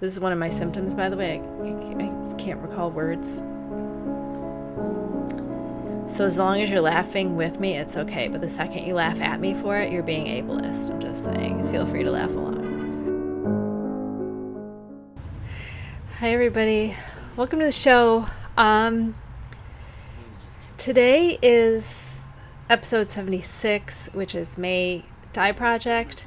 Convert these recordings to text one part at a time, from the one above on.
This is one of my symptoms, by the way. I can't recall words. So as long as you're laughing with me, it's okay. But the second you laugh at me for it, you're being ableist. I'm just saying. Feel free to laugh along. Hi, everybody. Welcome to the show. Today is episode 76, which is May Dye Project.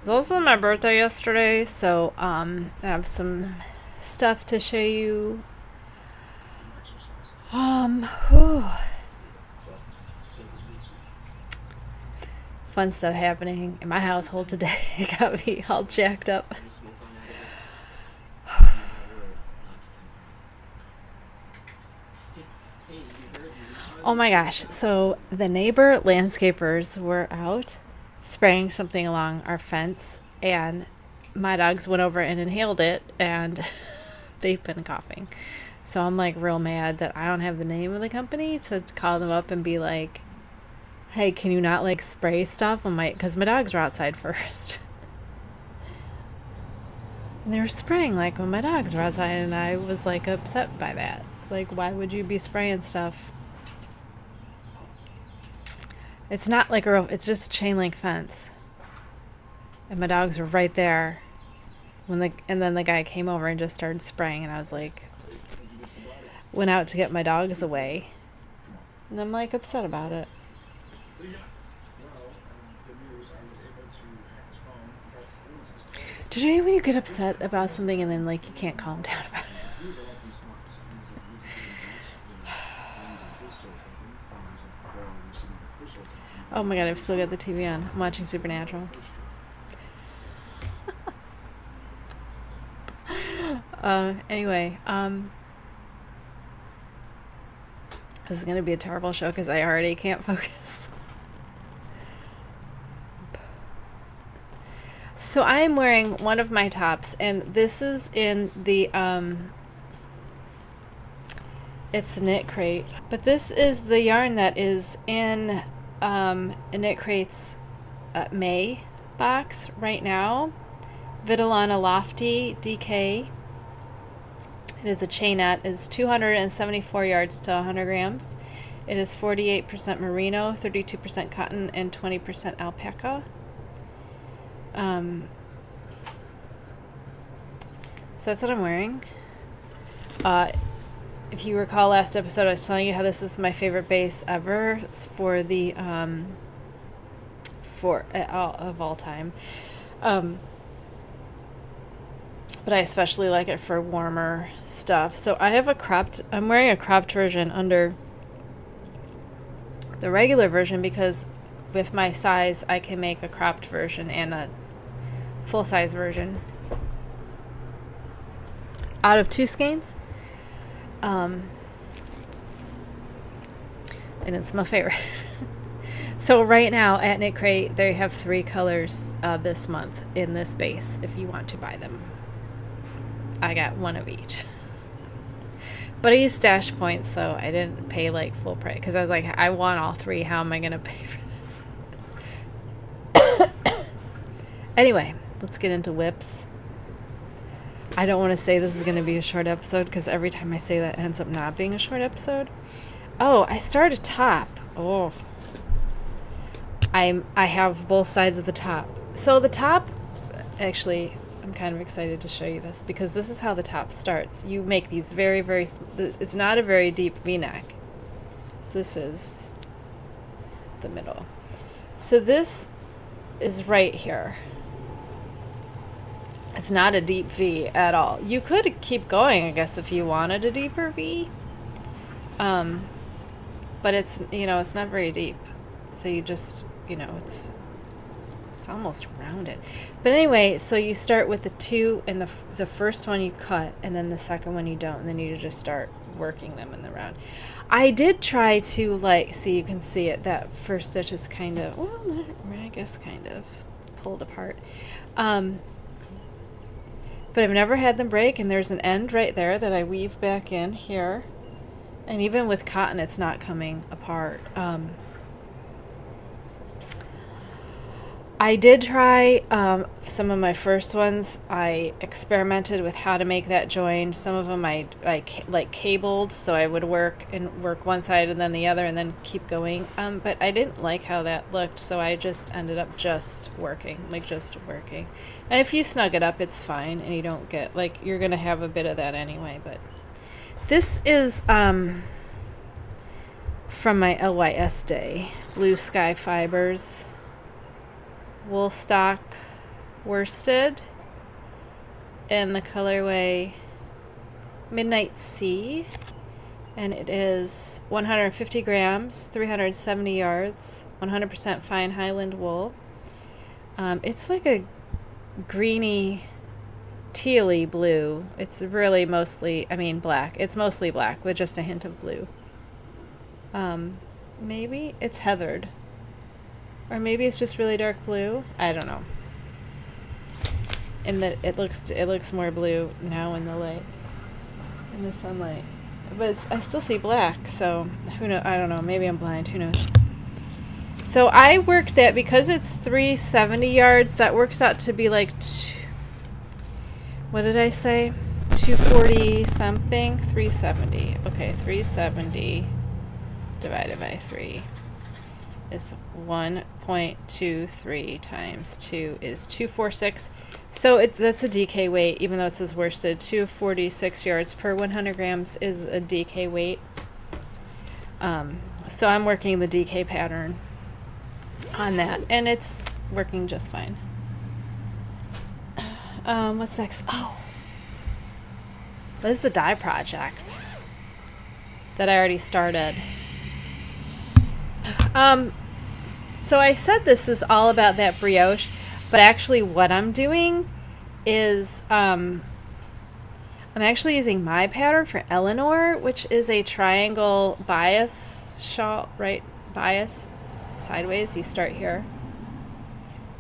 It was also my birthday yesterday, so I have some stuff to show you. Fun stuff happening in my household today. It got me all jacked up. Oh my gosh, so the neighbor landscapers were out spraying something along our fence, and my dogs went over and inhaled it, and they've been coughing. So I'm like real mad that I don't have the name of the company to call them up and be like, hey, can you not like spray stuff on because my dogs were outside first. And they were spraying like when my dogs were outside, and I was like upset by that. Like, why would you be spraying stuff? It's not like it's just chain link fence. And my dogs were right there and then the guy came over and just started spraying, and I was like, went out to get my dogs away. And I'm like upset about it. Did you know when you get upset about something and then like you can't calm down about it? Oh my god, I've still got the TV on. I'm watching Supernatural. Anyway, this is going to be a terrible show because I already can't focus. So I am wearing one of my tops, and this is in the, it's Knitcrate. But this is the yarn that is in Knitcrate's May box right now. Vitellana Lofty DK. It is a chainette. It is 274 yards to 100 grams. It is 48% merino, 32% cotton, and 20% alpaca. So that's what I'm wearing. If you recall last episode, I was telling you how this is my favorite base ever for the of all time. But I especially like it for warmer stuff. So I have I'm wearing a cropped version under the regular version because with my size, I can make a cropped version and a full-size version out of 2 skeins. And it's my favorite. So right now at Knitcrate, they have 3 colors this month in this base if you want to buy them. I got one of each. But I used stash points, so I didn't pay like full price because I was like, I want all 3. How am I going to pay for this? Anyway, let's get into whips. I don't want to say this is going to be a short episode because every time I say that, it ends up not being a short episode. Oh, I started a top. Oh, I have both sides of the top. So the top, actually, I'm kind of excited to show you this because this is how the top starts. You make these very, very, it's not a very deep V-neck. This is the middle. So this is right here. It's not a deep V at all. You could keep going, I guess, if you wanted a deeper V. But it's, it's not very deep. So you just, it's almost rounded. But anyway, so you start with the 2, and the first one you cut, and then the second one you don't, and then you just start working them in the round. I did try to, see, you can see it, that first stitch is kind of, well, not, I guess kind of pulled apart. But I've never had them break, and there's an end right there that I weave back in here. And even with cotton, it's not coming apart. I did try some of my first ones. I experimented with how to make that join. Some of them I like cabled, so I would work one side and then the other and then keep going. But I didn't like how that looked, so I just ended up just working. And if you snug it up, it's fine, and you don't get, like, you're going to have a bit of that anyway. But this is from my LYS day, Blue Sky Fibers. Woolstock worsted in the colorway Midnight Sea, and it is 150 grams, 370 yards, 100% fine Highland wool. It's like a greeny tealy blue. It's really mostly, black. It's mostly black with just a hint of blue. Maybe it's heathered. Or maybe it's just really dark blue. I don't know. And it looks more blue now in the light, in the sunlight. But I still see black, so who knows? I don't know. Maybe I'm blind. Who knows? So I worked that because it's 370 yards. That works out to be like what did I say? 240 something. 370. Okay, 370 divided by 3. Is 1.23 times 2 is 246. So that's a DK weight, even though it says worsted. 246 yards per 100 grams is a DK weight. So I'm working the DK pattern on that, and it's working just fine. What's next? Oh, this is a dye project that I already started. So I said this is all about that brioche, but actually what I'm doing is I'm actually using my pattern for Eleanor, which is a triangle bias shawl, right? Bias sideways. You start here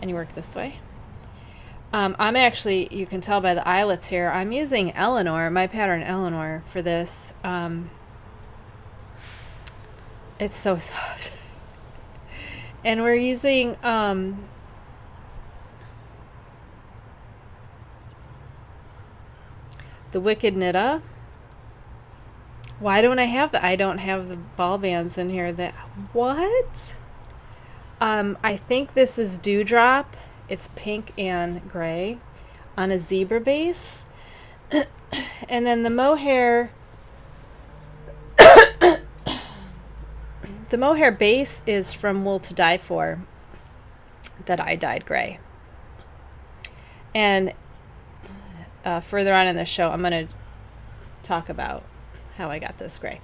and you work this way. I'm actually, you can tell by the eyelets here, I'm using Eleanor, my pattern Eleanor, for this. It's so soft. And we're using the Wicked Knitta. Why don't I have I don't have the ball bands in here. What? I think this is Dewdrop. It's pink and gray on a zebra base. And then the mohair. The mohair base is from Wool to Die For that I dyed gray. And further on in the show, I'm going to talk about how I got this gray.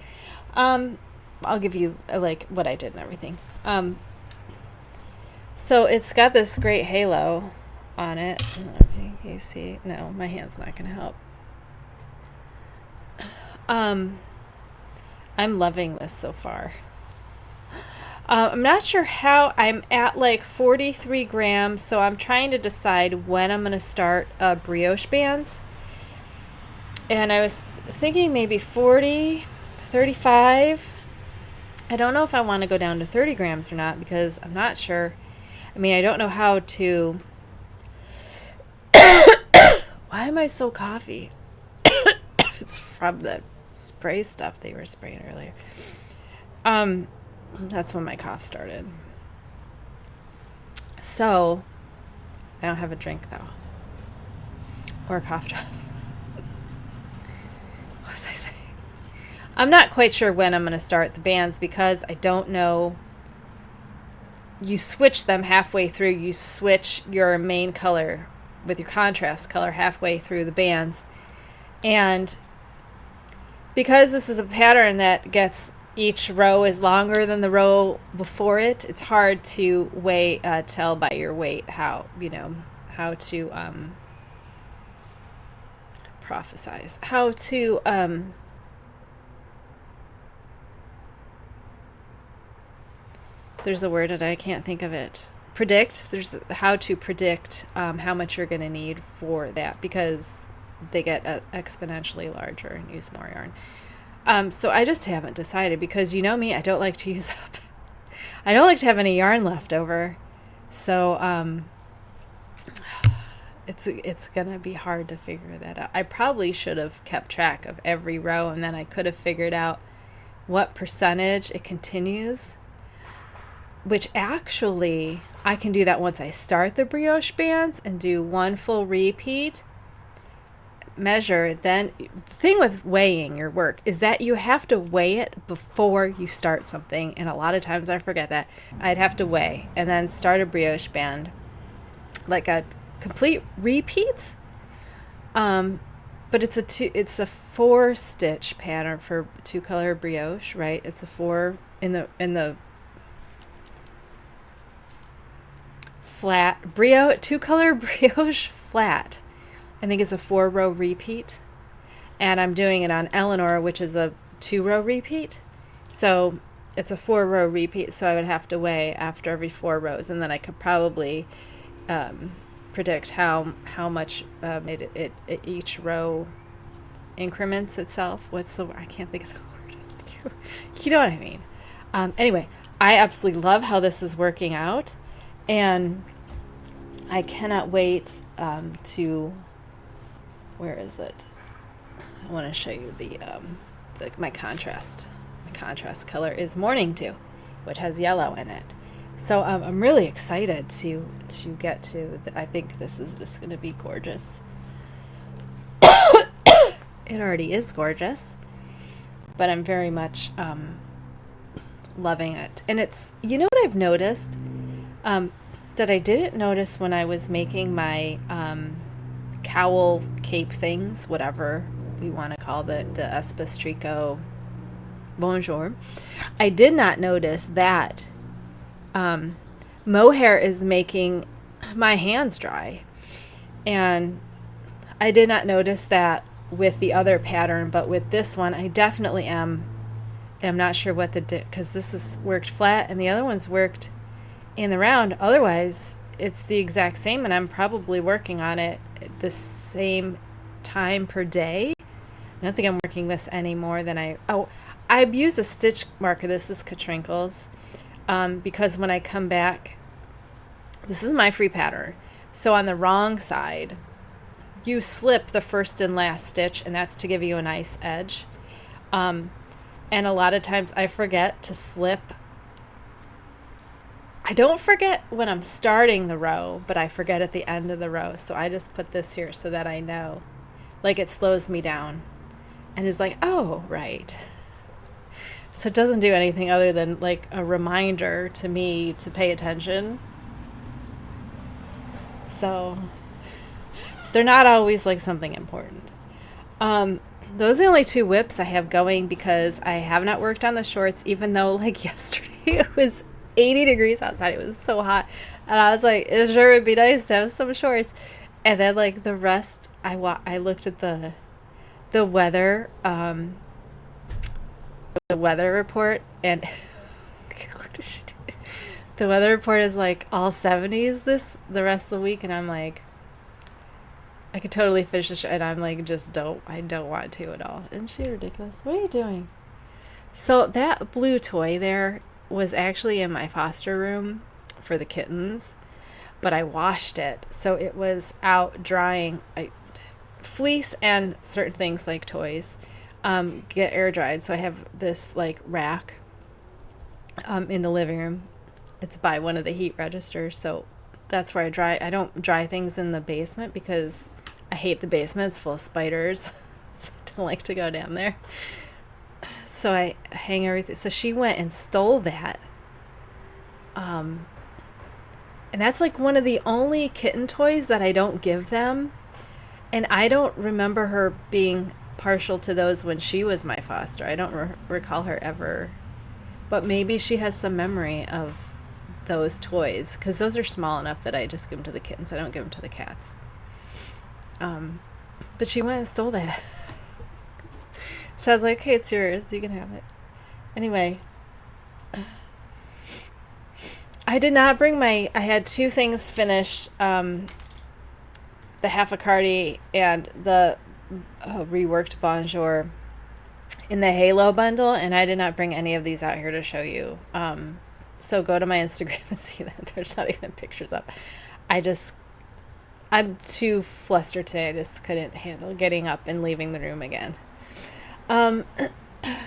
I'll give you like what I did and everything. So it's got this great halo on it. I don't know if you can see. No, my hand's not going to help. I'm loving this so far. I'm not sure how. I'm at like 43 grams, so I'm trying to decide when I'm going to start brioche bands. And I was thinking maybe 40, 35. I don't know if I want to go down to 30 grams or not, because I'm not sure. I don't know how to... Why am I so coughy? It's from the spray stuff they were spraying earlier. That's when my cough started. So, I don't have a drink though. Or a cough drop. What was I saying? I'm not quite sure when I'm going to start the bands because I don't know. You switch them halfway through. You switch your main color with your contrast color halfway through the bands. And because this is a pattern that gets... Each row is longer than the row before it. It's hard to tell by your weight how to prophesize, how to there's a word that I can't think of it. Predict. There's how to predict how much you're going to need for that, because they get exponentially larger and use more yarn. So I just haven't decided, because you know me, I don't like to use up. I don't like to have any yarn left over. So it's gonna be hard to figure that out. I probably should have kept track of every row, and then I could have figured out what percentage it continues, which actually I can do that once I start the brioche bands and do one full repeat, measure. Then the thing with weighing your work is that you have to weigh it before you start something, and a lot of times I forget that. I'd have to weigh and then start a brioche band, like a complete repeat. But it's a 4-stitch pattern for 2-color brioche, right? It's a 4 in the flat 2-color brioche flat. I think it's a 4-row repeat, and I'm doing it on Eleanor, which is a 2-row repeat. So it's a 4-row repeat, so I would have to weigh after every 4 rows, and then I could probably predict how much each row increments itself. I can't think of the word. You know what I mean. Anyway, I absolutely love how this is working out, and I cannot wait to. Where is it? I want to show you my contrast. My contrast color is Mourning too, which has yellow in it. So I'm really excited to get to. I think this is just going to be gorgeous. It already is gorgeous, but I'm very much loving it. And it's, you know what I've noticed that I didn't notice when I was making my cowl cape things, whatever we want to call the Espestrico Bonjour. I did not notice that mohair is making my hands dry, and I did not notice that with the other pattern, but with this one I definitely am. And I'm not sure what because this is worked flat and the other one's worked in the round. Otherwise it's the exact same, and I'm probably working on it the same time per day. I don't think I'm working this any more than I've used a stitch marker. This is Katrinkles, because when I come back, this is my free pattern. So on the wrong side, you slip the first and last stitch, and that's to give you a nice edge. And a lot of times I forget to slip. I don't forget when I'm starting the row, but I forget at the end of the row. So I just put this here so that I know. Like, it slows me down and is like, oh, right. So it doesn't do anything other than like a reminder to me to pay attention. So they're not always like something important. Those are the only 2 whips I have going because I have not worked on the shorts, even though like yesterday it was 80 degrees outside. It was so hot. And I was like, it sure would be nice to have some shorts. And then like the rest, I looked at the weather, the weather report, and what did she do? The weather report is like all 70s the rest of the week, and I'm like, I could totally finish the show, and I'm like, I don't want to at all. Isn't she ridiculous? What are you doing? So that blue toy there was actually in my foster room for the kittens, but I washed it, so it was out drying. Fleece and certain things like toys get air dried, so I have this like rack in the living room. It's by one of the heat registers, so that's where I dry. I don't dry things in the basement because I hate the basement. It's full of spiders. So I don't like to go down there. So I hang everything. So she went and stole that. And that's like one of the only kitten toys that I don't give them. And I don't remember her being partial to those when she was my foster. I don't recall her ever. But maybe she has some memory of those toys, because those are small enough that I just give them to the kittens. I don't give them to the cats. But she went and stole that. So I was like, okay, it's yours. You can have it. Anyway, I did not bring I had 2 things finished. The half a cardi and the reworked Bonjour in the Halo bundle, and I did not bring any of these out here to show you. So go to my Instagram and see that. There's not even pictures up. I'm too flustered today. I just couldn't handle getting up and leaving the room again.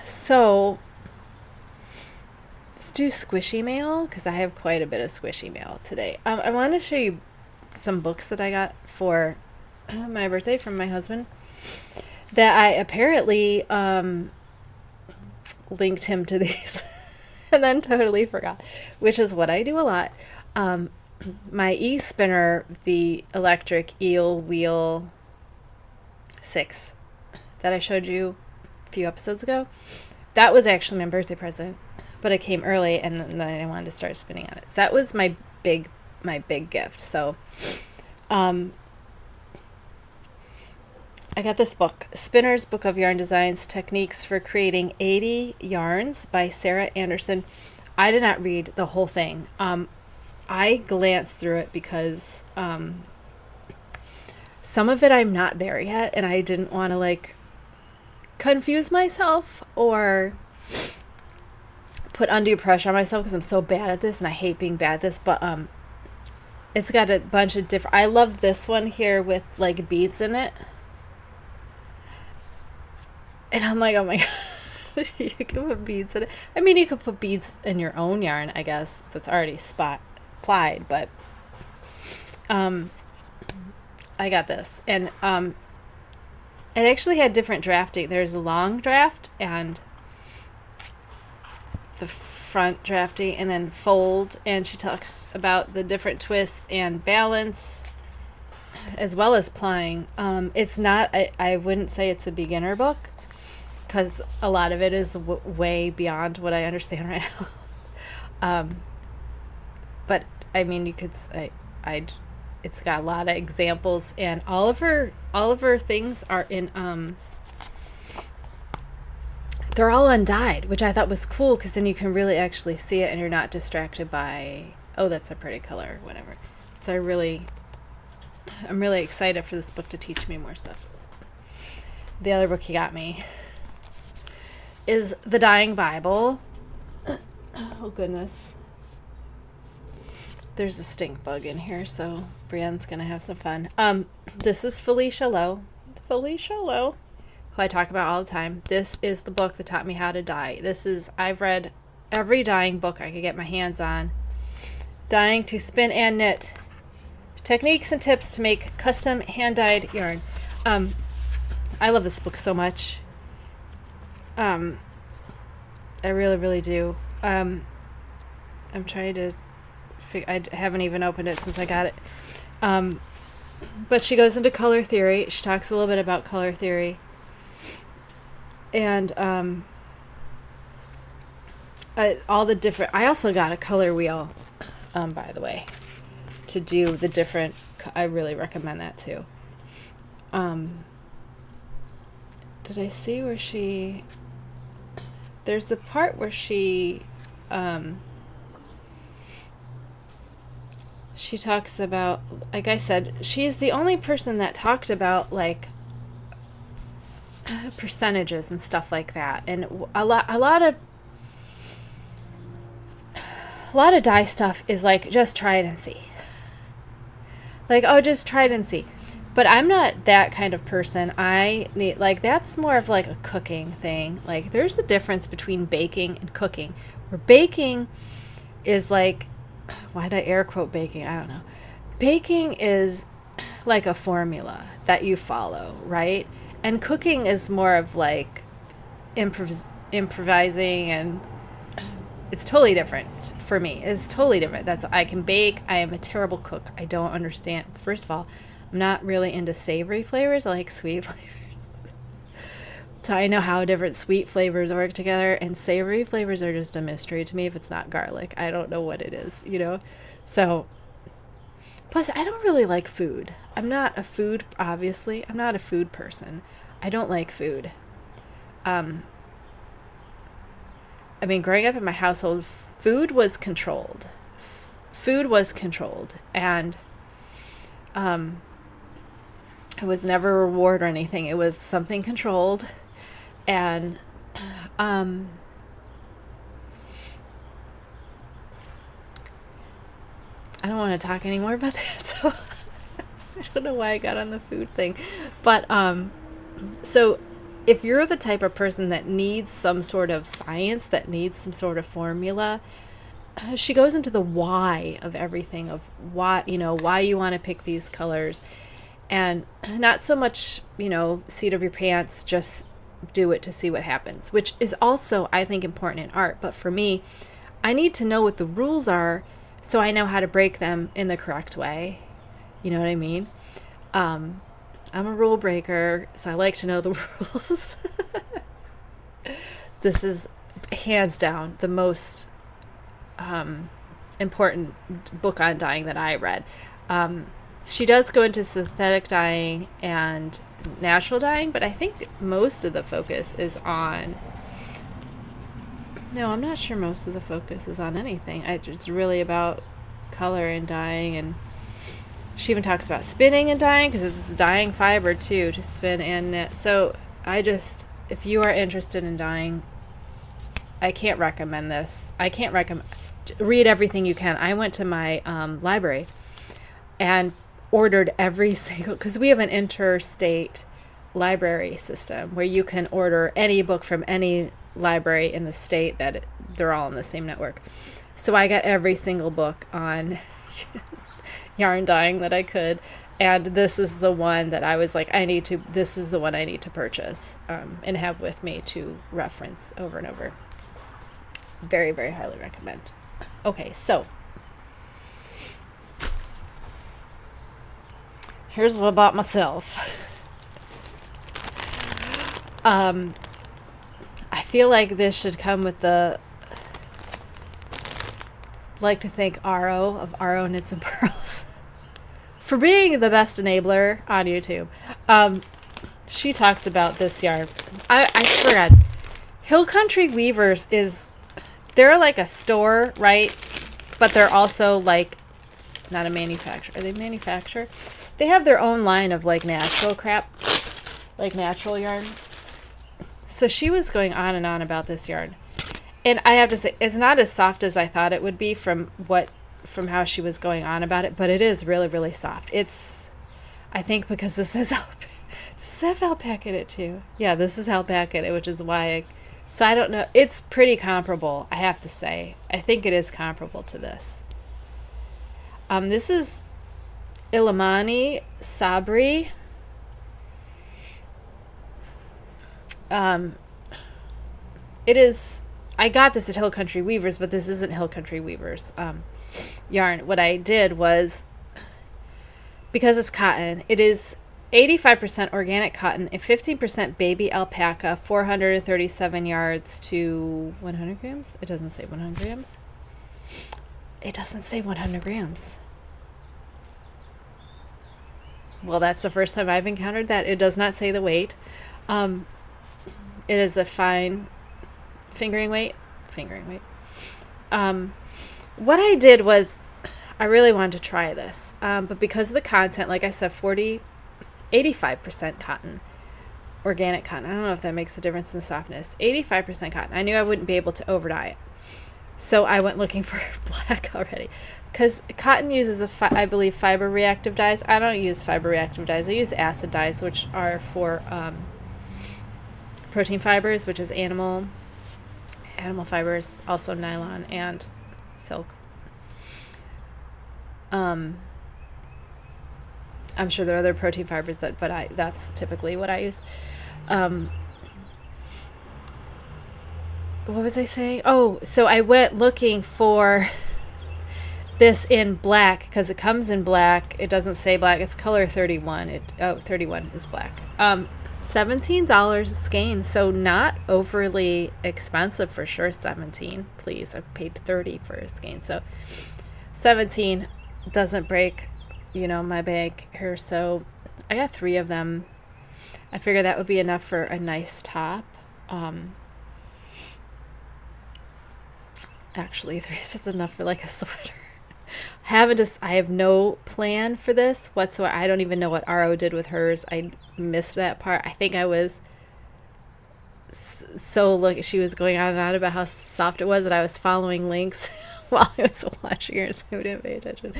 So let's do squishy mail, because I have quite a bit of squishy mail today. I want to show you some books that I got for my birthday from my husband that I apparently linked him to these and then totally forgot, which is what I do a lot. My e-spinner, the electric Eel Wheel 6 that I showed you a few episodes ago, that was actually my birthday present, but it came early and then I wanted to start spinning on it. So that was my big gift. So I got this book, Spinner's Book of Yarn Designs, Techniques for Creating 80 Yarns by Sarah Anderson. I did not read the whole thing. I glanced through it because some of it I'm not there yet, and I didn't want to like confuse myself or put undue pressure on myself because I'm so bad at this and I hate being bad at this. But it's got a bunch of different. I love this one here with like beads in it, and I'm like, oh my god, you can put beads in it. I mean, you could put beads in your own yarn, I guess, that's already applied, but I got this, and it actually had different drafting. There's a long draft and the front drafting, and then fold, and she talks about the different twists and balance as well as plying. It's not, I wouldn't say it's a beginner book because a lot of it is way beyond what I understand right now. But I mean, you could say it's got a lot of examples, and all of her things are in they're all undyed, which I thought was cool because then you can really actually see it and you're not distracted by, oh, that's a pretty color, whatever. So I'm really excited for this book to teach me more stuff. The other book he got me is The Dying Bible. Oh goodness. There's a stink bug in here, so Brienne's gonna have some fun. This is Felicia Lowe, who I talk about all the time. This is the book that taught me how to dye. I've read every dyeing book I could get my hands on. Dyeing to spin and knit. Techniques and tips to make custom hand-dyed yarn. I love this book so much. I really, really do. I'm trying to I haven't even opened it since I got it. But she goes into color theory. She talks a little bit about color theory. And all the different... I also got a color wheel, by the way, to do the different... I really recommend that too. Did I see where she... There's the part where she talks about, like I said, she's the only person that talked about like percentages and stuff like that, and a lot of dye stuff is like, just try it and see. Like, oh, just try it and see. But I'm not that kind of person. I need, like, that's more of like a cooking thing. Like, there's a difference between baking and cooking. Where baking is like, why did I air quote baking? I don't know. Baking is like a formula that you follow, right? And cooking is more of like improvising, and it's totally different for me. It's totally different. I can bake. I am a terrible cook. I don't understand. First of all, I'm not really into savory flavors. I like sweet flavors. So I know how different sweet flavors work together, and savory flavors are just a mystery to me if it's not garlic. I don't know what it is, you know? So, plus I don't really like food. Obviously, I'm not a food person. I don't like food. I mean, growing up in my household, food was controlled. And it was never a reward or anything. It was something controlled. And I don't want to talk anymore about that. So I don't know why I got on the food thing. But so if you're the type of person that needs some sort of science, that needs some sort of formula, she goes into the why of everything, of why, why you want to pick these colors. And not so much, seat of your pants, just do it to see what happens, which is also, I think, important in art. But for me, I need to know what the rules are so I know how to break them in the correct way. You know what I mean? I'm a rule breaker, so I like to know the rules. This is hands down the most important book on dyeing that I read. She does go into synthetic dyeing and natural dyeing, but I think most of the focus is on... No, I'm not sure most of the focus is on anything. It's really about color and dyeing, and she even talks about spinning and dyeing, because it's a dyeing fiber too, to spin and knit. So if you are interested in dyeing, I can't recommend this. Read everything you can. I went to my library and ordered every single, because we have an interstate library system where you can order any book from any library in the state that they're all in the same network. So I got every single book on yarn dyeing that I could, and this is the one that I was like, this is the one I need to purchase and have with me to reference over and over. Very, very highly recommend. Okay, so here's what about myself. I feel like this should come with like to thank Aro of Aro Knits and Pearls for being the best enabler on YouTube. She talks about this yarn. I swear to God, Hill Country Weavers they're like a store, right? But they're also like not a manufacturer. Are they a manufacturer? They have their own line of like natural crap, like natural yarn. So she was going on and on about this yarn. And I have to say, it's not as soft as I thought it would be from how she was going on about it, but it is really, really soft. I think because this says alpaca in it too. Yeah, this is alpaca in it, which is why so I don't know. It's pretty comparable, I have to say. I think it is comparable to this. This is Illiminati Sabri. It is... I got this at Hill Country Weavers, but this isn't Hill Country Weavers yarn. What I did was, because it's cotton, it is 85% organic cotton and 15% baby alpaca, 437 yards to 100 grams. It doesn't say 100 grams. It doesn't say 100 grams. Well, that's the first time I've encountered that. It does not say the weight. It is a fine fingering weight. What I did was, I really wanted to try this, but because of the content, like I said, 85% cotton, organic cotton. I don't know if that makes a difference in the softness. 85% cotton. I knew I wouldn't be able to over dye it, so I went looking for black already. Because cotton uses I believe fiber reactive dyes. I don't use fiber reactive dyes. I use acid dyes, which are for protein fibers, which is animal fibers, also nylon and silk. I'm sure there are other protein fibers but that's typically what I use. What was I saying? Oh, so I went looking for this in black because it comes in black. It doesn't say black. It's color 31. 31 is black. $17 a skein, so not overly expensive for sure. 17, please. I paid 30 for a skein, so 17 doesn't break, my bank here. So I got 3 of them. I figured that would be enough for a nice top. Actually, 3 is enough for like a sweater. I have no plan for this whatsoever. I don't even know what RO did with hers. I missed that part. I think I was she was going on and on about how soft it was that I was following links while I was watching her, so I didn't pay attention.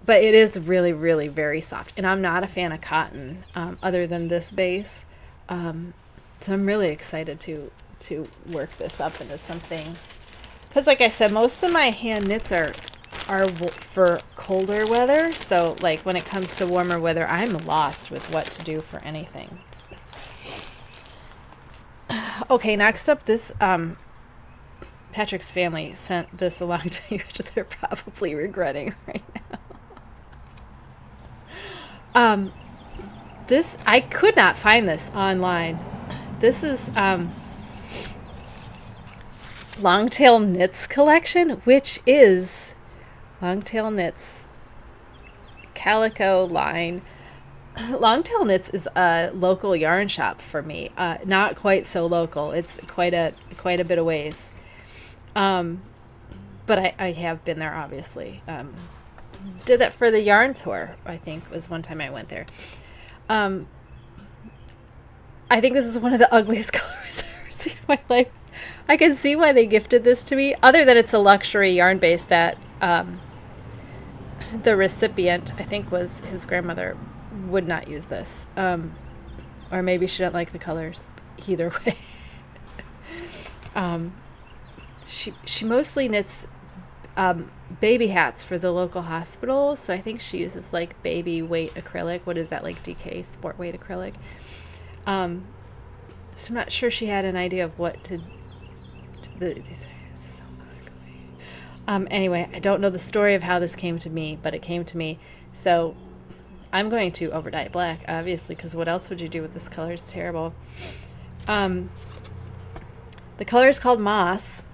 But it is really, really very soft. And I'm not a fan of cotton other than this base. So I'm really excited to work this up into something. Because like I said, most of my hand knits are for colder weather. So like when it comes to warmer weather, I'm lost with what to do for anything. Okay, next up, this Patrick's family sent this along to you, which they're probably regretting right now. This, I could not find this online. This is Longtail Knits collection, which is Longtail Knits calico line. Longtail Knits is a local yarn shop for me. Not quite so local. It's quite a bit of ways. But I have been there, obviously. Did that for the yarn tour, I think, was one time I went there. I think this is one of the ugliest colors I've ever seen in my life. I can see why they gifted this to me, other than it's a luxury yarn base that the recipient, I think was his grandmother, would not use this. Or maybe she didn't like the colors. Either way. She mostly knits baby hats for the local hospital, so I think she uses like baby weight acrylic. What is that, like DK sport weight acrylic? So I'm not sure she had an idea of what to these are so ugly. Anyway, I don't know the story of how this came to me, but it came to me. So I'm going to over dye it black, obviously, because what else would you do with this color? It's terrible. The color is called Moss.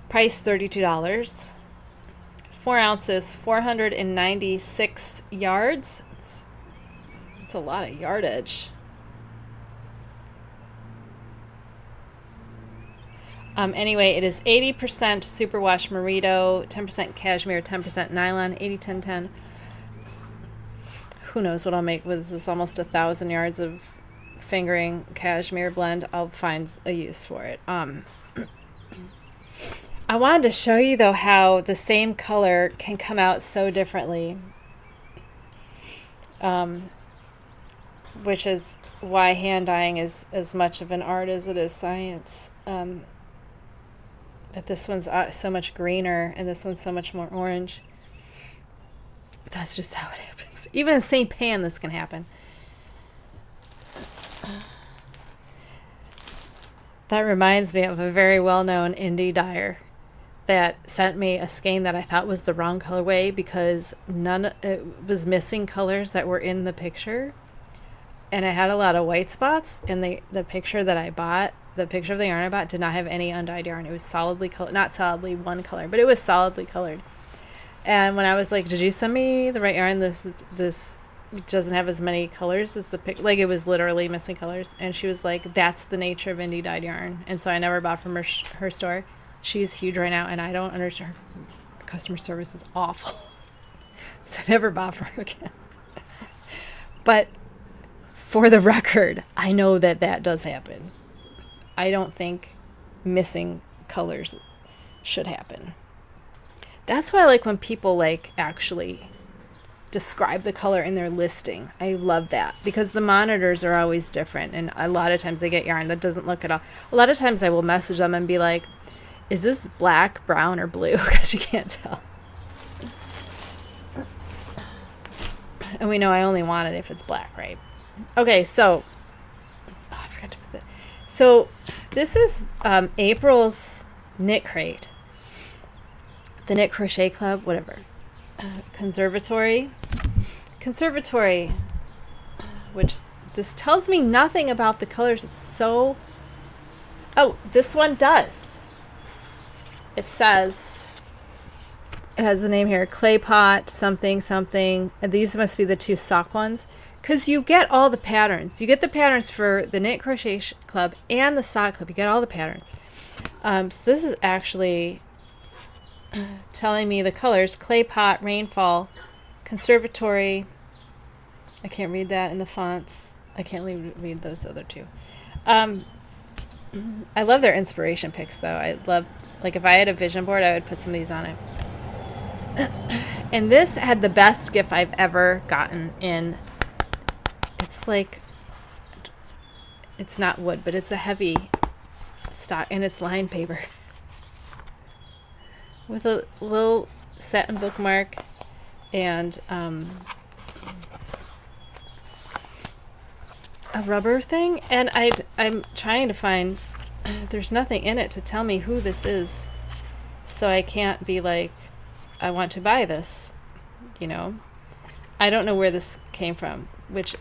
Price $32. 4 ounces, 496 yards. It's a lot of yardage. Anyway, it is 80% superwash merino, 10% cashmere, 10% nylon, 80-10-10. Who knows what I'll make with this? Almost 1,000 yards of fingering cashmere blend. I'll find a use for it. I wanted to show you, though, how the same color can come out so differently. Which is why hand dyeing is as much of an art as it is science. That this one's so much greener and this one's so much more orange. That's just how it happens. Even in the same pan, this can happen. That reminds me of a very well-known indie dyer that sent me a skein that I thought was the wrong colorway because it was missing colors that were in the picture. And I had a lot of white spots, and the picture that I bought, the picture of the yarn I bought, did not have any undyed yarn. It was solidly colored, not solidly one color, but it was solidly colored. And when I was like, did you send me the right yarn? This doesn't have as many colors as the pic. Like, it was literally missing colors. And she was like, that's the nature of indie dyed yarn. And so I never bought from her store. She's huge right now, and I don't understand. Her customer service is awful. So I never bought from her again. But for the record, I know that does happen. I don't think missing colors should happen. That's why I like when people like actually describe the color in their listing. I love that because the monitors are always different, and a lot of times they get yarn that doesn't look at all. A lot of times I will message them and be like, is this black, brown, or blue? Because you can't tell. And we know I only want it if it's black, right? Okay, so I forgot to put that. So this is April's Knit Crate, the Knit Crochet Club, whatever. Conservatory, which this tells me nothing about the colors. It's so. Oh, this one does. It says, it has the name here, clay pot, something, something. And these must be the 2 sock ones. Because you get all the patterns. You get the patterns for the Knit Crochet Club and the Sock Club. You get all the patterns. So this is actually telling me the colors. Clay pot, rainfall, conservatory. I can't read that in the fonts. I can't read those other 2. I love their inspiration picks, though. I love, like, if I had a vision board, I would put some of these on it. And this had the best gift I've ever gotten in. It's like, it's not wood, but it's a heavy stock, and it's lined paper with a little satin bookmark and a rubber thing. And I'm trying to find, there's nothing in it to tell me who this is, so I can't be like, I want to buy this, you know. I don't know where this came from, which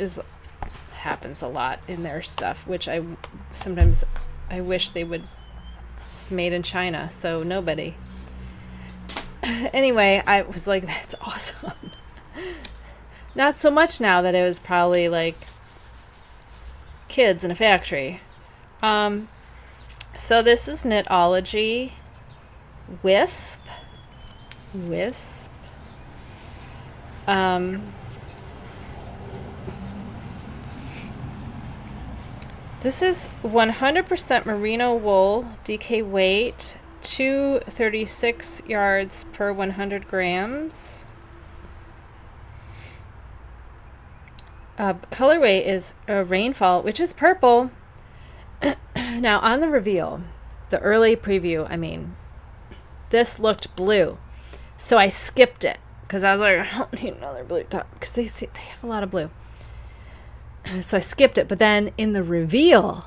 happens a lot in their stuff, which sometimes I wish they would. It's made in China, so nobody. Anyway, I was like, that's awesome. Not so much now that it was probably like kids in a factory. So this is Knitology Wisp. This is 100% merino wool, DK weight, 236 yards per 100 grams. Colorway is Rainfall, which is purple. Now on the reveal, the early preview, I mean, this looked blue. So I skipped it because I was like, I don't need another blue top because they have a lot of blue. So I skipped it. But then in the reveal,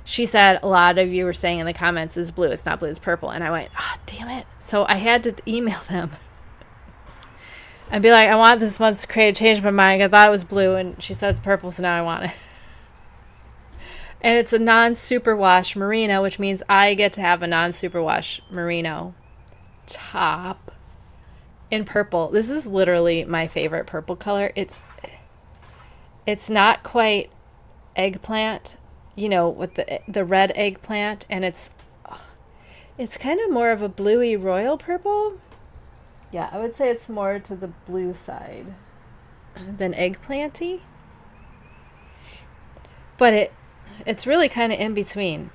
she said, a lot of you were saying in the comments, is blue. It's not blue, it's purple. And I went, oh, damn it. So I had to email them and be like, I want this month's crate. Changed my mind. I thought it was blue. And she said it's purple, so now I want it. And it's a non-superwash merino, which means I get to have a non-superwash merino top in purple. This is literally my favorite purple color. It's not quite eggplant, you know, with the red eggplant, and it's kind of more of a bluey royal purple. Yeah, I would say it's more to the blue side than eggplanty. But it's really kind of in between.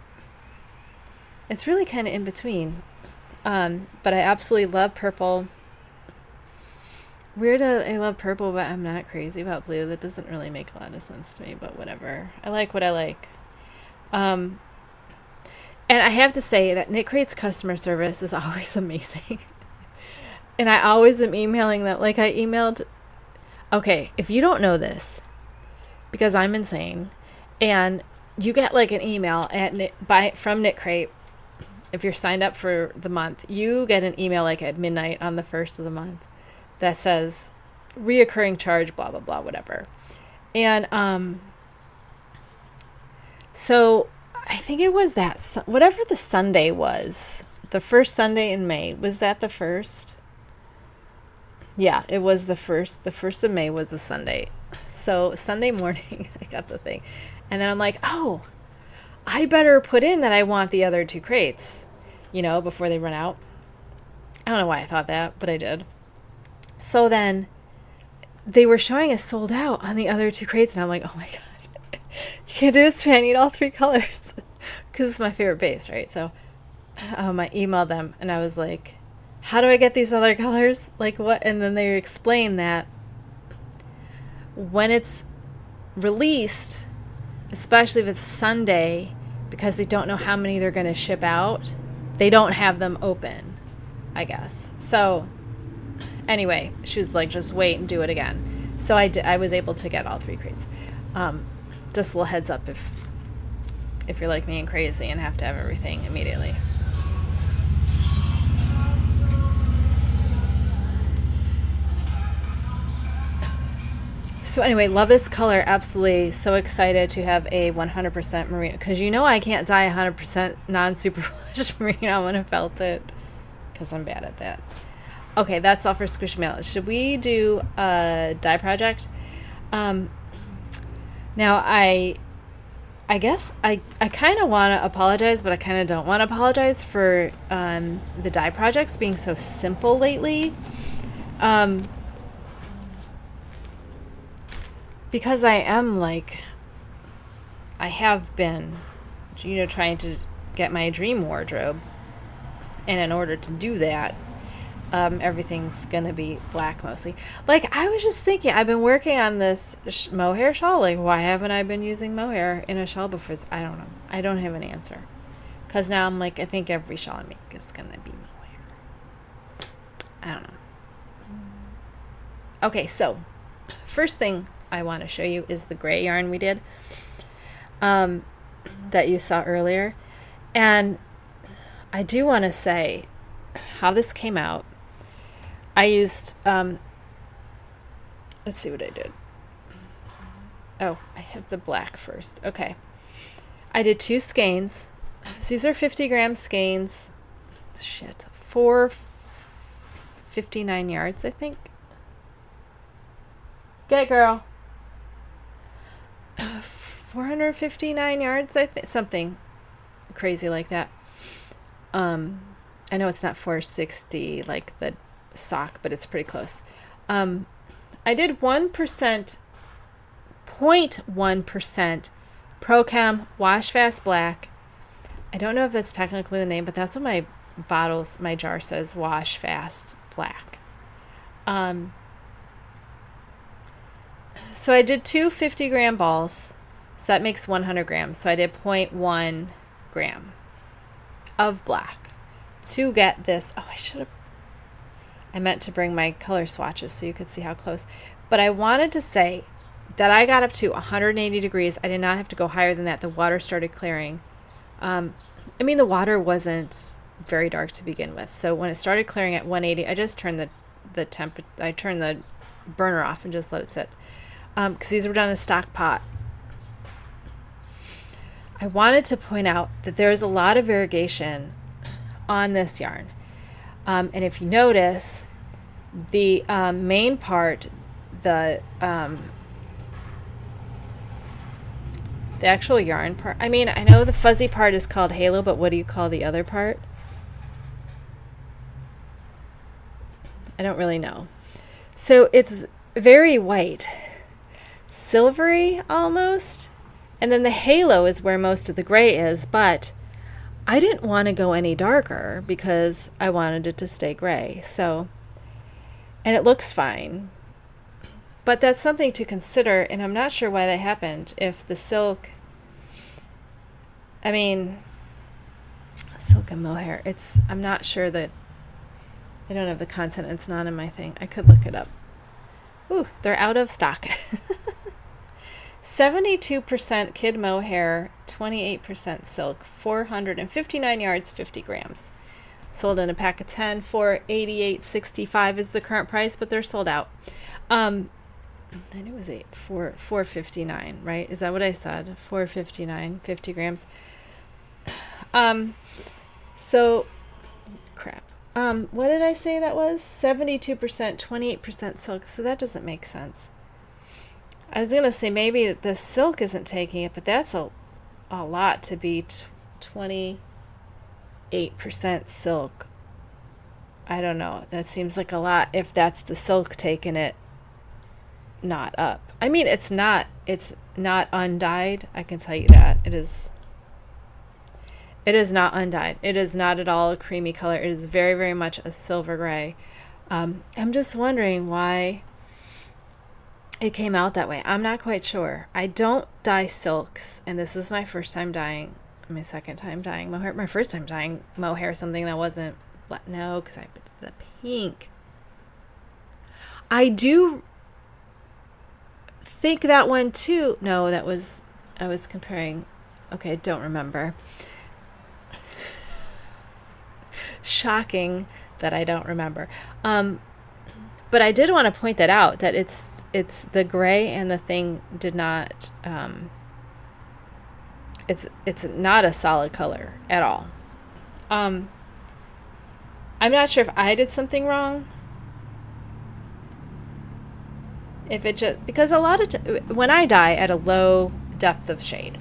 It's really kind of in between. But I absolutely love purple. Weird that I love purple, but I'm not crazy about blue. That doesn't really make a lot of sense to me, but whatever. I like what I like. And I have to say that Knitcrate's customer service is always amazing. And I always am emailing them. Like I emailed, okay, if you don't know this, because I'm insane, and you get like an email from Knitcrate, if you're signed up for the month, you get an email like at midnight on the 1st of the month that says reoccurring charge, blah, blah, blah, whatever. And so I think it was that, whatever the Sunday was, the first Sunday in May. Was that the first? Yeah, it was the first. The 1st of May was a Sunday. So Sunday morning, I got the thing. And then I'm like, oh, I better put in that I want the other 2 crates, you know, before they run out. I don't know why I thought that, but I did. So then they were showing us sold out on the other 2 crates. And I'm like, oh my God, you can't do this to me. I need all 3 colors because it's my favorite base, right? So I emailed them and I was like, how do I get these other colors? Like what? And then they explained that when it's released, especially if it's Sunday, because they don't know how many they're going to ship out, they don't have them open, I guess. So anyway, she was like, just wait and do it again. So I was able to get all 3 crates. Just a little heads up if you're like me and crazy and have to have everything immediately. So anyway, love this color, absolutely. So excited to have a 100% merino, because you know I can't dye 100% non-superwash merino when I felt it, because I'm bad at that. Okay, that's all for Squishy Mail. Should we do a dye project? Now I guess I kind of want to apologize, but I kind of don't want to apologize for the dye projects being so simple lately. Because I am like, I have been trying to get my dream wardrobe. And in order to do that, everything's gonna be black mostly. Like, I was just thinking, I've been working on this mohair shawl. Like, why haven't I been using mohair in a shawl before? I don't know. I don't have an answer. Because now I'm like, I think every shawl I make is gonna be mohair. I don't know. Okay, so first thing I want to show you is the gray yarn we did that you saw earlier. And I do want to say how this came out. I used, let's see what I did. Oh, I have the black first. Okay. I did 2 skeins. These are 50 gram skeins. Shit. 459 yards, I think. Get it, girl. 459 yards, I think. Something crazy like that. I know it's not 460 like the sock, but it's pretty close. I did 1%, 0.1% Prochem Wash Fast Black. I don't know if that's technically the name, but that's what my jar says, Wash Fast Black. So I did 2 50 gram balls, so that makes 100 grams. So I did 0.1 gram of black to get this. Oh, I meant to bring my color swatches so you could see how close. But I wanted to say that I got up to 180 degrees. I did not have to go higher than that. The water started clearing. I mean, the water wasn't very dark to begin with. So when it started clearing at 180, I just turned the burner off and just let it sit. Because these were done in a stock pot. I wanted to point out that there is a lot of variegation on this yarn. And if you notice, the main part, the actual yarn part, I mean, I know the fuzzy part is called halo, but what do you call the other part? I don't really know. So it's very white, silvery almost, and then the halo is where most of the gray is, but I didn't want to go any darker because I wanted it to stay gray. So, and it looks fine, but that's something to consider, and I'm not sure why that happened. If the silk, I mean, silk and mohair, I'm not sure that, I don't have the content, it's not in my thing. I could look it up. Ooh, they're out of stock. 72% kid mohair, 28% silk, 459 yards, 50 grams. Sold in a pack of 10 for $88.65 is the current price, but they're sold out. I knew it was $459, right? Is that what I said? $459, 50 grams. So, crap. What did I say that was? 72%, 28% silk. So that doesn't make sense. I was going to say maybe the silk isn't taking it, but that's a lot to be 28% silk. I don't know. That seems like a lot if that's the silk taking it not up. I mean, it's not undyed. I can tell you that. It is not undyed. It is not at all a creamy color. It is very, very much a silver gray. I'm just wondering why it came out that way. I'm not quite sure. I don't dye silks, and this is my first time dyeing, my second time dyeing mohair. My first time dyeing mohair, something that wasn't black. No, because I put the pink. I do think that one too. No, I was comparing. Okay, I don't remember. Shocking that I don't remember. But I did want to point that out, that it's the gray and the thing did not, it's not a solid color at all. I'm not sure if I did something wrong. If it just, because a lot of when I dye at a low depth of shade,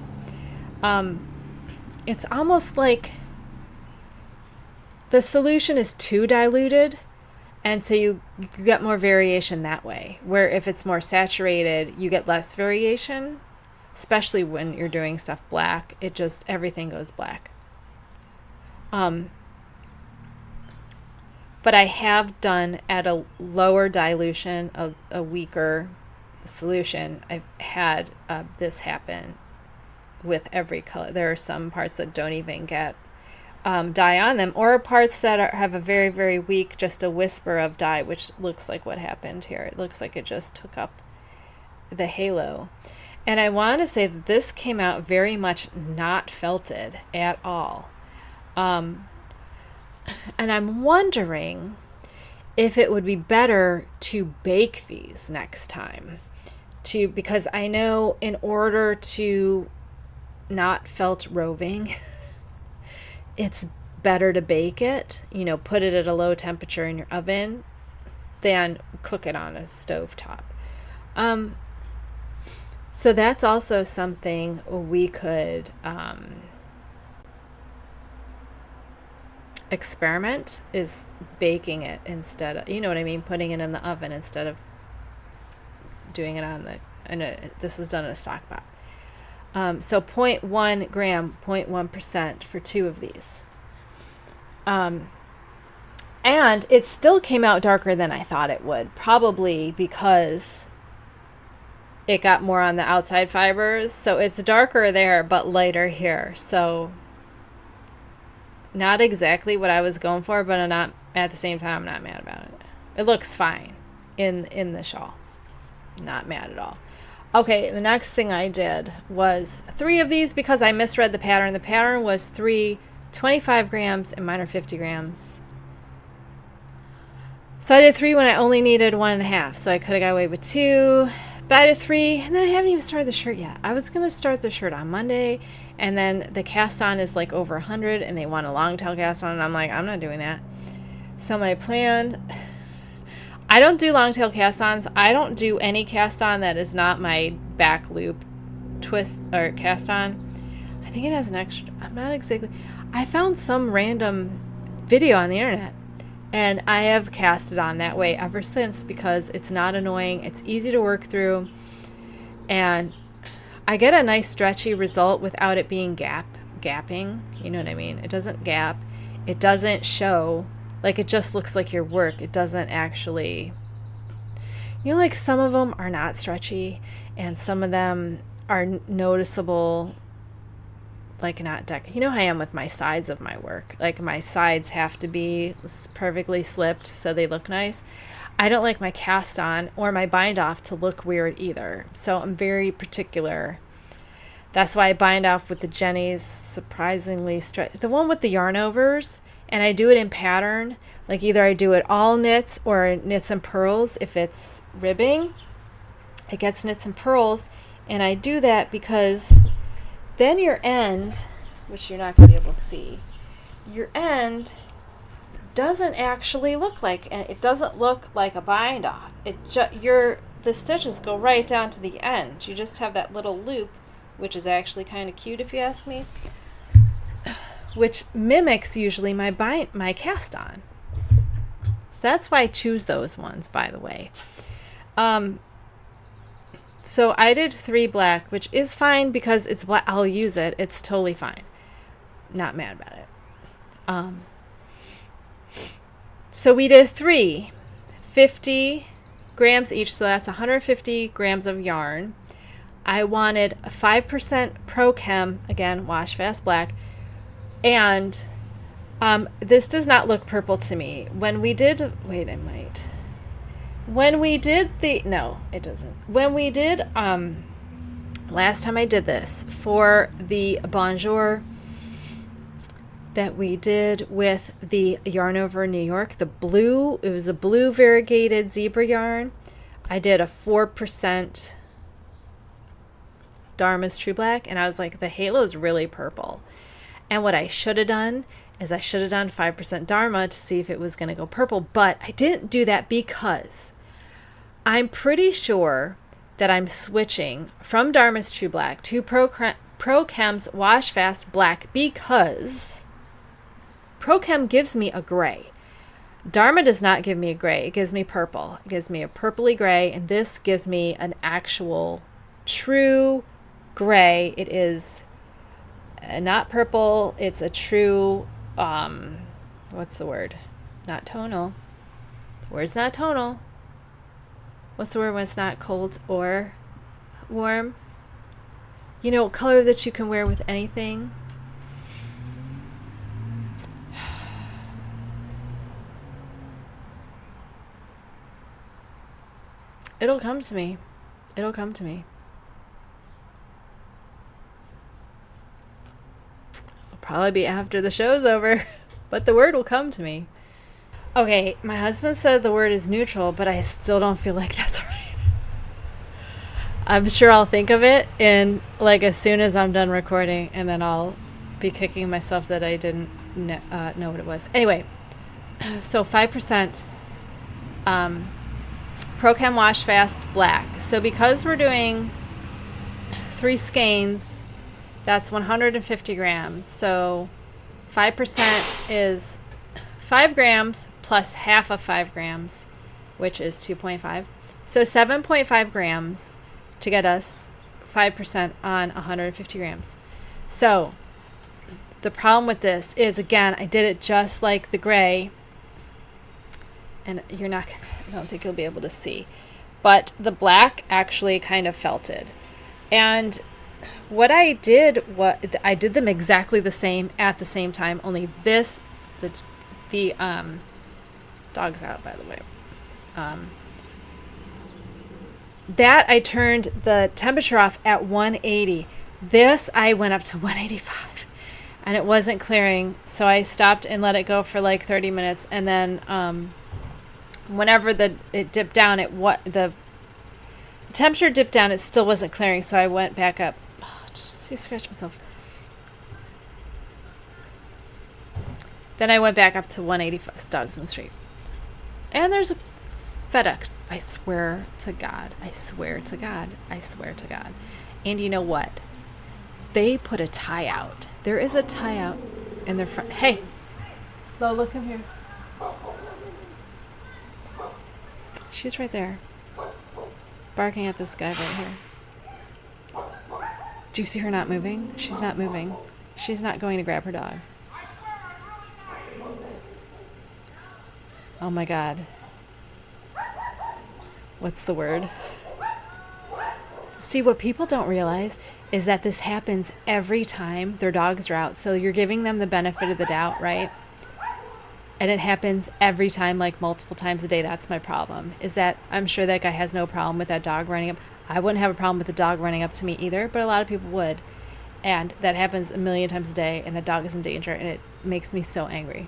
it's almost like the solution is too diluted, and so you get more variation that way, where if it's more saturated, you get less variation. especially when you're doing stuff black. It just, everything goes black. But I have done at a lower dilution, a weaker solution. I've had this happen with every color. There are some parts that don't even get dye on them, or parts that have a very, very weak, just a whisper of dye, which looks like what happened here. It looks like it just took up the halo. And I want to say that this came out very much not felted at all. And I'm wondering if it would be better to bake these next time, because I know in order to not felt roving, it's better to bake it, put it at a low temperature in your oven than cook it on a stovetop. So that's also something we could experiment, is baking it instead of, what I mean, putting it in the oven instead of doing it on this was done in a stock pot. So 0.1 gram, 0.1% for 2 of these. And it still came out darker than I thought it would, probably because it got more on the outside fibers. So it's darker there, but lighter here. So not exactly what I was going for, but I'm not, at the same time, I'm not mad about it. It looks fine in the shawl. Not mad at all. Okay, the next thing I did was 3 of these because I misread the pattern. The pattern was 3 25 grams and mine are 50 grams. So I did 3 when I only needed 1.5. So I could have got away with 2. But I did 3, and then I haven't even started the shirt yet. I was going to start the shirt on Monday, and then the cast on is like over 100, and they want a long tail cast on, and I'm like, I'm not doing that. So my plan, I don't do long tail cast ons. I don't do any cast on that is not my back loop twist or cast on. I think it has an extra, I'm not exactly, I found some random video on the internet, and I have cast it on that way ever since because it's not annoying. It's easy to work through. And I get a nice stretchy result without it being gapping. You know what I mean? It doesn't gap. It doesn't show. Like, it just looks like your work. It doesn't actually, like some of them are not stretchy and some of them are noticeable, like not how I am with my sides of my work. Like, my sides have to be perfectly slipped so they look nice. I don't like my cast on or my bind off to look weird either. So I'm very particular. That's why I bind off with the Jenny's surprisingly stretched, the one with the yarn overs, and I do it in pattern. Like, either I do it all knits or knits and purls. If it's ribbing, it gets knits and purls, and I do that because then your end, which you're not going to be able to see, your end doesn't actually look like, and it doesn't look like a bind off. The stitches go right down to the end. You just have that little loop, which is actually kind of cute if you ask me, which mimics usually my cast on. So that's why I choose those ones, by the way. So I did 3 black, which is fine because it's black. I'll use it. It's totally fine. Not mad about it. So we did 3, 50 grams each. So that's 150 grams of yarn. I wanted 5% Prochem, again, wash fast black. And this does not look purple to me. When we did, no, it doesn't. When we did, last time I did this for the Bonjour that we did with the yarn over New York, it was a blue variegated zebra yarn. I did a 4% Dharma's True Black, and I was like, the halo is really purple. And what I should have done is I should have done 5% Dharma to see if it was going to go purple, but I didn't do that because I'm pretty sure that I'm switching from Dharma's True Black to Prochem's Wash Fast Black because Prochem gives me a gray. Dharma does not give me a gray. It gives me purple. It gives me a purpley gray, and this gives me an actual true gray. It is not purple. It's a true, what's the word? Not tonal. The word's not tonal. What's the word when it's not cold or warm? You know, color that you can wear with anything. It'll come to me. It'll come to me. It'll probably be after the show's over, but the word will come to me. Okay, my husband said the word is neutral, but I still don't feel like that's right. I'm sure I'll think of it in like as soon as I'm done recording, and then I'll be kicking myself that I didn't know what it was. Anyway, so 5% Prochem Wash Fast Black. So because we're doing 3 skeins, that's 150 grams. So 5% is 5 grams plus half of 5 grams, which is 2.5. So 7.5 grams to get us 5% on 150 grams. So the problem with this is, again, I did it just like the gray, and you're not gonna, I don't think you'll be able to see, but the black actually kind of felted. And what I did, I did them exactly the same at the same time, only this, the dog's out, by the way. That I turned the temperature off at 180. This I went up to 185, and it wasn't clearing, so I stopped and let it go for like 30 minutes, and then whenever it dipped down, the temperature dipped down, it still wasn't clearing, so I went back up. Oh, just scratch myself. Then I went back up to 185 dogs in the street. And there's a FedEx. I swear to God. I swear to God. I swear to God. And you know what? They put a tie out. There is a tie out in their front. Hey, Lola, come here. She's right there, barking at this guy right here. Do you see her not moving? She's not moving. She's not going to grab her dog. Oh my God. What's the word? See, what people don't realize is that this happens every time their dogs are out. So you're giving them the benefit of the doubt, right? And it happens every time, like multiple times a day. That's my problem, is that I'm sure that guy has no problem with that dog running up. I wouldn't have a problem with the dog running up to me either, but a lot of people would. And that happens a million times a day, and the dog is in danger, and it makes me so angry.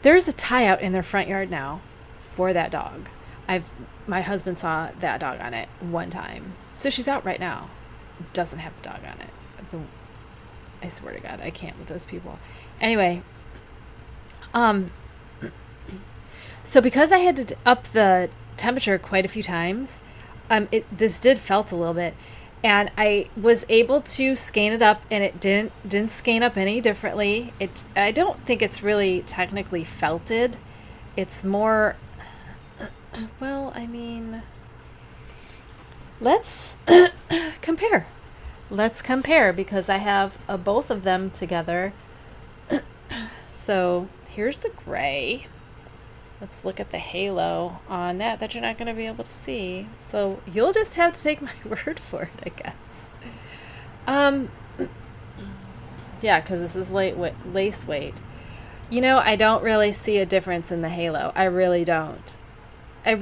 There's a tie out in their front yard now for that dog. My husband saw that dog on it one time. So she's out right now. Doesn't have the dog on it. I swear to God, I can't with those people. Anyway, so because I had to up the temperature quite a few times, this did felt a little bit, and I was able to skein it up, and it didn't skein up any differently. I don't think it's really technically felted. It's more, well, I mean, let's compare. Let's compare, because I have both of them together. So here's the gray. Let's look at the halo on that you're not going to be able to see. So you'll just have to take my word for it, I guess. Yeah, because this is lace weight. You know, I don't really see a difference in the halo. I really don't. I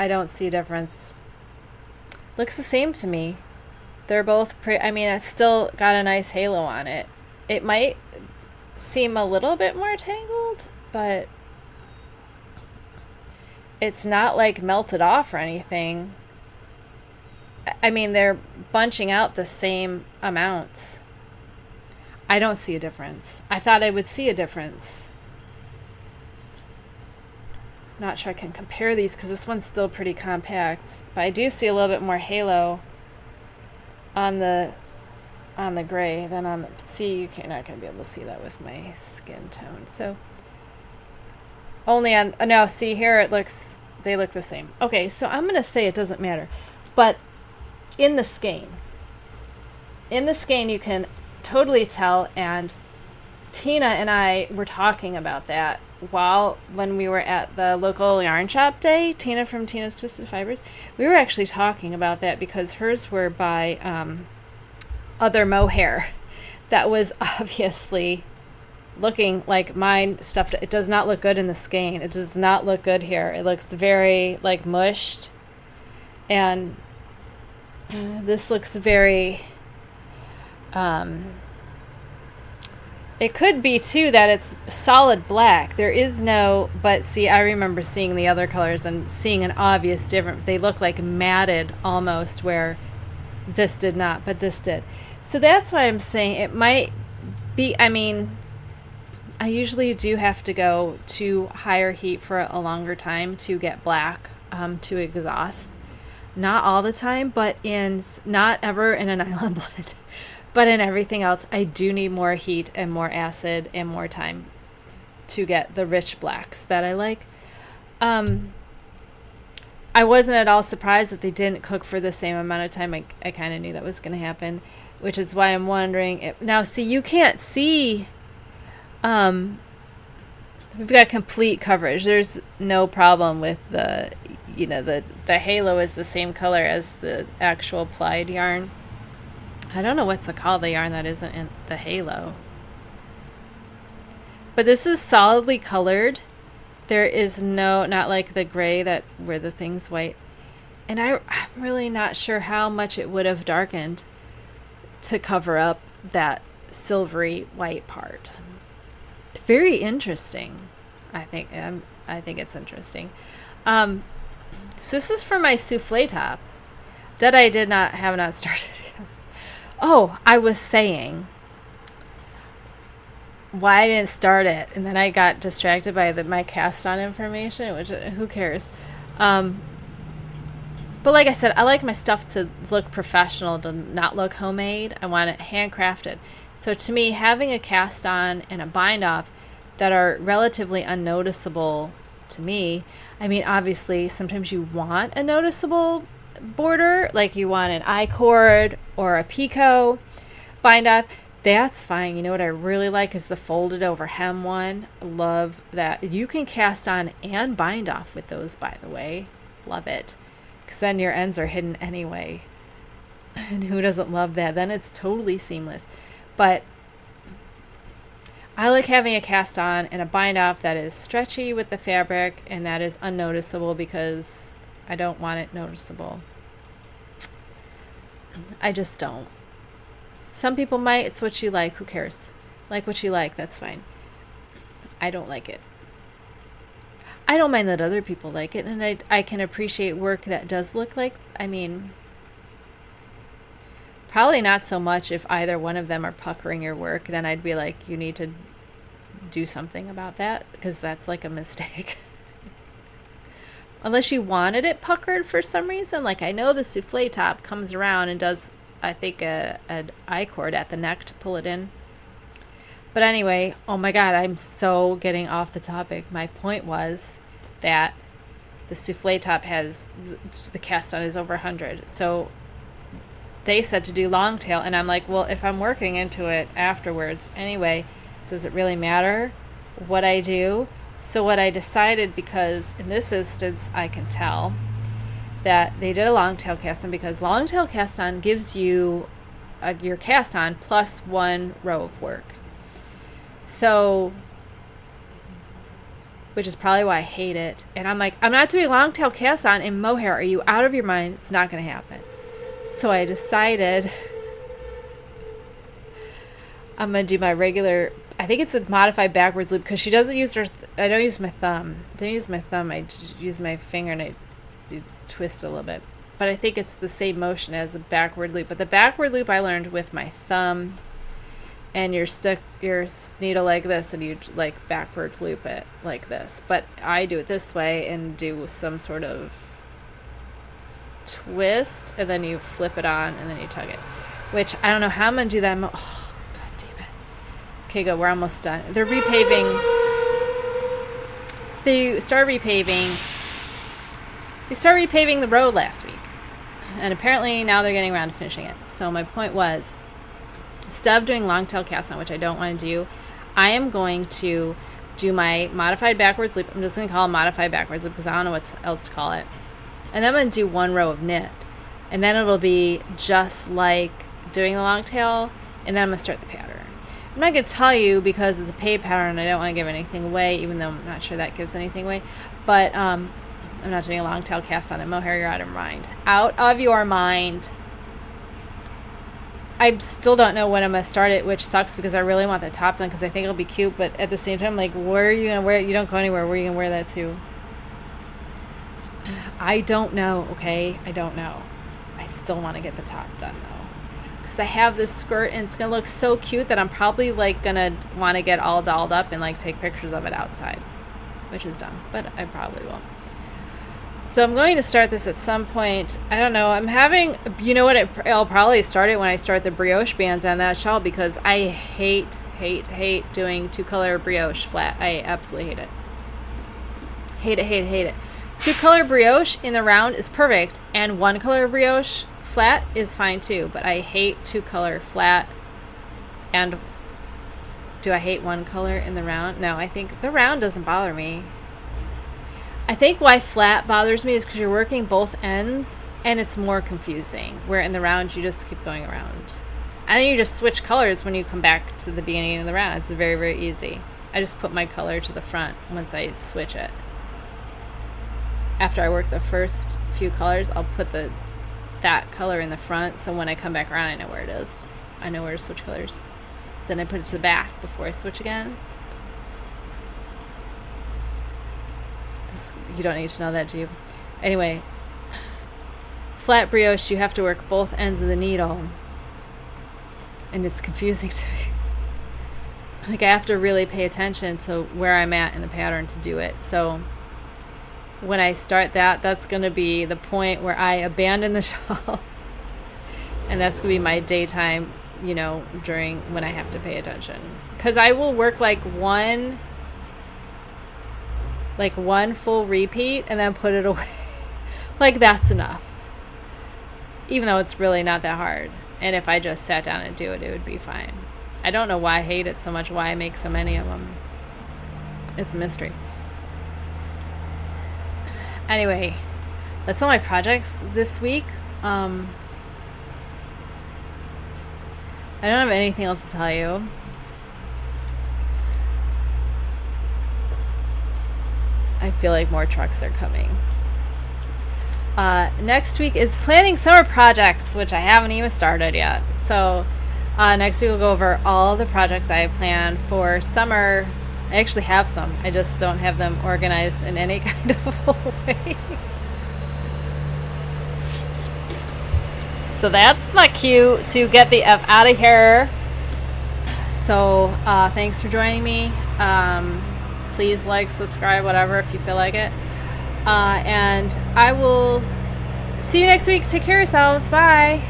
don't see a difference. Looks the same to me. They're both pretty. I mean, it's still got a nice halo on it. It might seem a little bit more tangled, but it's not like melted off or anything. I mean, they're bunching out the same amounts. I don't see a difference. I thought I would see a difference. Not sure I can compare these because this one's still pretty compact, but I do see a little bit more halo on the gray than on the, see, you're not going to be able to see that with my skin tone. So only on, no, see here they look the same. Okay, so I'm going to say it doesn't matter, but in the skein, in the skein you can totally tell, and Tina and I were talking about that when we were at the local yarn shop day. Tina from Tina's Twisted Fibers, we were actually talking about that because hers were by other mohair that was obviously looking like mine stuff. It does not look good in the skein. It does not look good here. It looks very like mushed, and this looks very it could be too that it's solid black. There is no, but see, I remember seeing the other colors and seeing an obvious difference. They look like matted almost, where this did not, but this did. So that's why I'm saying it might be, I mean, I usually do have to go to higher heat for a longer time to get black to exhaust. Not all the time, but not ever in a nylon blend. But in everything else, I do need more heat and more acid and more time to get the rich blacks that I like. I wasn't at all surprised that they didn't cook for the same amount of time. I kind of knew that was going to happen, which is why I'm wondering. Now, see, you can't see. We've got complete coverage. There's no problem with the halo is the same color as the actual plied yarn. I don't know what's called the yarn that isn't in the halo. But this is solidly colored. There is not like the gray where the thing's white. And I'm really not sure how much it would have darkened to cover up that silvery white part. Very interesting. I think it's interesting. So this is for my souffle top that I have not started yet. Oh, I was saying why I didn't start it, and then I got distracted by my cast-on information, which who cares? But like I said, I like my stuff to look professional, to not look homemade. I want it handcrafted. So to me, having a cast-on and a bind-off that are relatively unnoticeable to me, I mean, obviously, sometimes you want a noticeable border, like you want an I-cord or a picot bind off, that's fine. You know what I really like is the folded over hem one. Love that. You can cast on and bind off with those, by the way. Love it, because then your ends are hidden anyway, and who doesn't love that? Then it's totally seamless. But I like having a cast on and a bind off that is stretchy with the fabric and that is unnoticeable, because I don't want it noticeable. I just don't. Some people might. It's what you like. Who cares? Like what you like. That's fine. I don't like it. I don't mind that other people like it, and I can appreciate work that does look like, I mean, probably not so much if either one of them are puckering your work. Then I'd be like, you need to do something about that, because that's like a mistake. Unless you wanted it puckered for some reason. Like I know the souffle top comes around and does, I think, an I-cord at the neck to pull it in. But anyway, oh my God, I'm so getting off the topic. My point was that the souffle top has, the cast on is over 100. So they said to do long tail, and I'm like, well, if I'm working into it afterwards anyway, does it really matter what I do? So what I decided, because in this instance I can tell that they did a long tail cast on, because long tail cast on gives you your cast on plus one row of work. So, which is probably why I hate it. And I'm like, I'm not doing long tail cast on in mohair. Are you out of your mind? It's not going to happen. So I decided I'm going to do my regular, I think it's a modified backwards loop, because she doesn't use her, I don't use my thumb. I don't use my thumb. I use my finger and I twist a little bit. But I think it's the same motion as a backward loop. But the backward loop I learned with my thumb, and you stick your needle like this and you like backward loop it like this. But I do it this way and do some sort of twist, and then you flip it on and then you tug it. Which I don't know how I'm going to do that. Oh, God damn it. Okay, go. We're almost done. They're repaving. They started repaving the road last week. And apparently now they're getting around to finishing it. So my point was, instead of doing long tail cast on, which I don't want to do, I am going to do my modified backwards loop. I'm just going to call it modified backwards loop because I don't know what else to call it. And then I'm going to do 1 row of knit. And then it'll be just like doing the long tail. And then I'm going to start the pattern. I'm not going to tell you because it's a paid pattern and I don't want to give anything away, even though I'm not sure that gives anything away. But I'm not doing a long tail cast on it. Mohair, you're out of your mind. Out of your mind. I still don't know when I'm going to start it, which sucks because I really want the top done because I think it'll be cute. But at the same time, like, where are you going to wear it? You don't go anywhere. Where are you going to wear that to? I don't know, okay? I don't know. I still want to get the top done, though. Because I have this skirt, and it's going to look so cute that I'm probably, like, going to want to get all dolled up and, like, take pictures of it outside. Which is dumb, but I probably will. So I'm going to start this at some point. I don't know. I'm having, you know what? I'll probably start it when I start the brioche bands on that shawl because I hate doing 2-color brioche flat. I absolutely hate it. Hate it. 2-color brioche in the round is perfect, and 1-color brioche flat is fine too, but I hate 2-color flat. And do I hate 1 color in the round? No, I think the round doesn't bother me. I think why flat bothers me is because you're working both ends and it's more confusing, where in the round you just keep going around. And then you just switch colors when you come back to the beginning of the round. It's very, very easy. I just put my color to the front once I switch it. After I work the first few colors, I'll put that color in the front, so when I come back around I know where it is. I know where to switch colors. Then I put it to the back before I switch again. You don't need to know that, do you? Anyway, flat brioche, you have to work both ends of the needle. And it's confusing to me. Like, I have to really pay attention to where I'm at in the pattern to do it. So when I start that, that's going to be the point where I abandon the shawl. And that's going to be my daytime, you know, during when I have to pay attention. Because I will work like one full repeat and then put it away. Like, that's enough. Even though it's really not that hard. And if I just sat down and do it, it would be fine. I don't know why I hate it so much, why I make so many of them. It's a mystery. Anyway, that's all my projects this week. I don't have anything else to tell you. I feel like more trucks are coming. Next week is planning summer projects, which I haven't even started yet. So next week we'll go over all the projects I have planned for summer. I actually have some. I just don't have them organized in any kind of a way. So that's my cue to get the F out of here. So thanks for joining me. Please like, subscribe, whatever, if you feel like it. And I will see you next week. Take care of yourselves. Bye.